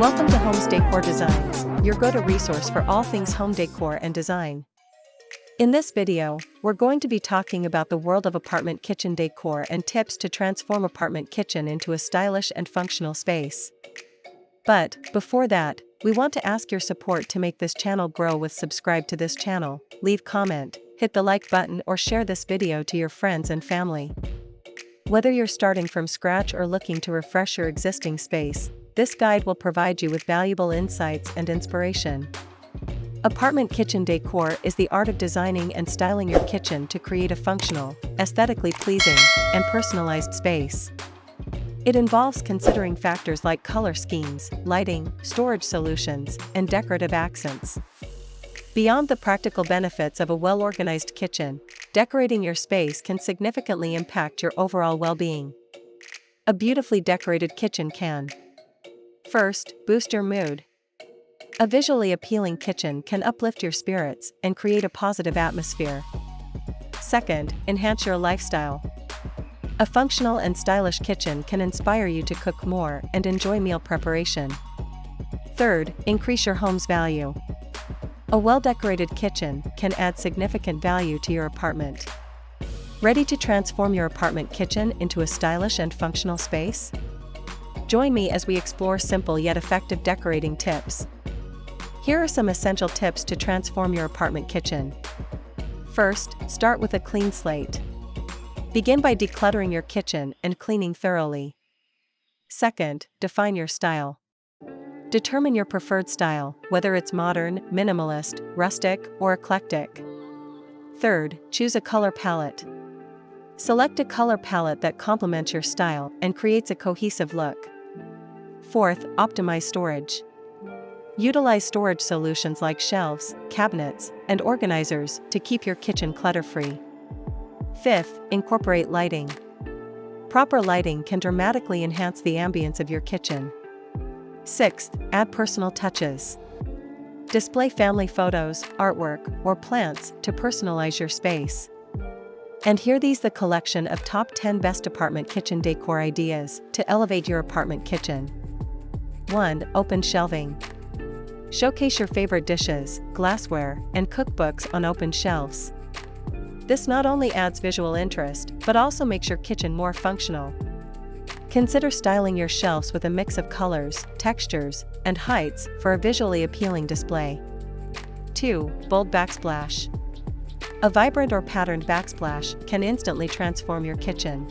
Welcome to Homes Decor Designs, your go-to resource for all things home decor and design. In this video, we're going to be talking about the world of apartment kitchen decor and tips to transform apartment kitchen into a stylish and functional space. But, before that, we want to ask your support to make this channel grow with subscribe to this channel, leave comment, hit the like button or share this video to your friends and family. Whether you're starting from scratch or looking to refresh your existing space, this guide will provide you with valuable insights and inspiration. Apartment kitchen decor is the art of designing and styling your kitchen to create a functional, aesthetically pleasing, and personalized space. It involves considering factors like color schemes, lighting, storage solutions, and decorative accents. Beyond the practical benefits of a well-organized kitchen, decorating your space can significantly impact your overall well-being. A beautifully decorated kitchen can: first, boost your mood. A visually appealing kitchen can uplift your spirits and create a positive atmosphere. Second, enhance your lifestyle. A functional and stylish kitchen can inspire you to cook more and enjoy meal preparation. Third, increase your home's value. A well-decorated kitchen can add significant value to your apartment. Ready to transform your apartment kitchen into a stylish and functional space? Join me as we explore simple yet effective decorating tips. Here are some essential tips to transform your apartment kitchen. First, start with a clean slate. Begin by decluttering your kitchen and cleaning thoroughly. Second, define your style. Determine your preferred style, whether it's modern, minimalist, rustic, or eclectic. Third, choose a color palette. Select a color palette that complements your style and creates a cohesive look. Fourth, optimize storage. Utilize storage solutions like shelves, cabinets, and organizers to keep your kitchen clutter-free. Fifth, incorporate lighting. Proper lighting can dramatically enhance the ambience of your kitchen. Sixth, add personal touches. Display family photos, artwork, or plants to personalize your space. And here these the collection of top 10 best apartment kitchen decor ideas to elevate your apartment kitchen. 1. Open shelving. Showcase your favorite dishes, glassware, and cookbooks on open shelves. This not only adds visual interest, but also makes your kitchen more functional. Consider styling your shelves with a mix of colors, textures, and heights for a visually appealing display. 2. Bold backsplash. A vibrant or patterned backsplash can instantly transform your kitchen.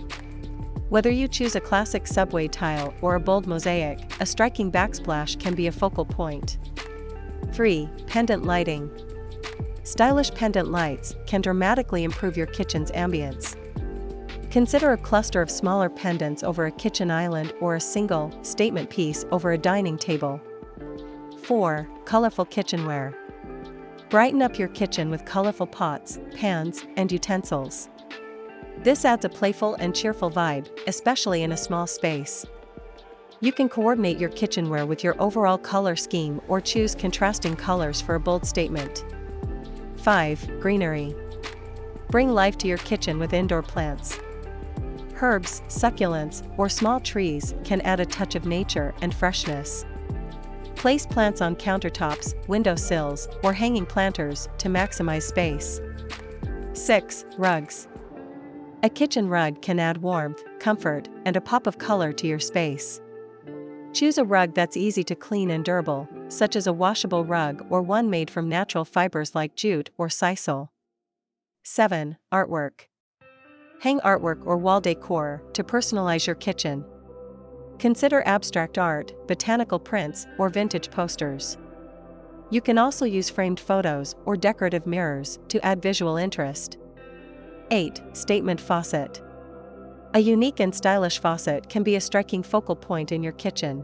Whether you choose a classic subway tile or a bold mosaic, a striking backsplash can be a focal point. 3. Pendant lighting. Stylish pendant lights can dramatically improve your kitchen's ambience. Consider a cluster of smaller pendants over a kitchen island or a single, statement piece over a dining table. 4. Colorful kitchenware. Brighten up your kitchen with colorful pots, pans, and utensils. This adds a playful and cheerful vibe, especially in a small space. You can coordinate your kitchenware with your overall color scheme or choose contrasting colors for a bold statement. 5. Greenery. Bring life to your kitchen with indoor plants. Herbs, succulents, or small trees can add a touch of nature and freshness. Place plants on countertops, windowsills, or hanging planters to maximize space. 6. Rugs. A kitchen rug can add warmth, comfort, and a pop of color to your space. Choose a rug that's easy to clean and durable, such as a washable rug or one made from natural fibers like jute or sisal. 7. Artwork. Hang artwork or wall decor to personalize your kitchen. Consider abstract art, botanical prints, or vintage posters. You can also use framed photos or decorative mirrors to add visual interest. 8. Statement faucet. A unique and stylish faucet can be a striking focal point in your kitchen.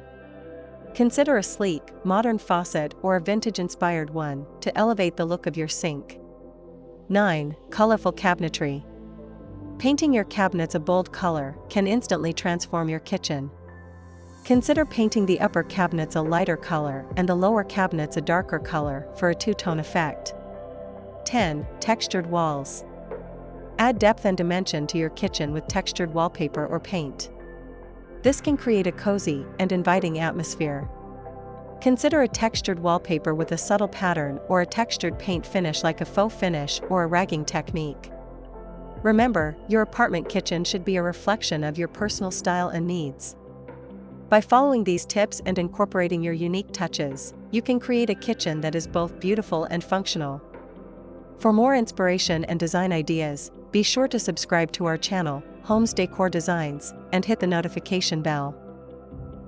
Consider a sleek, modern faucet or a vintage-inspired one to elevate the look of your sink. 9. Colorful cabinetry. Painting your cabinets a bold color can instantly transform your kitchen. Consider painting the upper cabinets a lighter color and the lower cabinets a darker color for a two-tone effect. 10. Textured walls. Add depth and dimension to your kitchen with textured wallpaper or paint. This can create a cozy and inviting atmosphere. Consider a textured wallpaper with a subtle pattern or a textured paint finish like a faux finish or a ragging technique. Remember, your apartment kitchen should be a reflection of your personal style and needs. By following these tips and incorporating your unique touches, you can create a kitchen that is both beautiful and functional. For more inspiration and design ideas, be sure to subscribe to our channel, Homes Decor Designs, and hit the notification bell.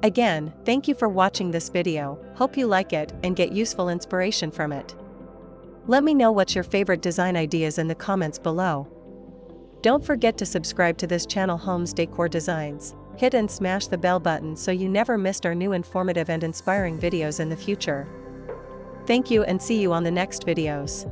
Again, thank you for watching this video, hope you like it and get useful inspiration from it. Let me know what's your favorite design ideas in the comments below. Don't forget to subscribe to this channel Homes Decor Designs, hit and smash the bell button so you never missed our new informative and inspiring videos in the future. Thank you and see you on the next videos.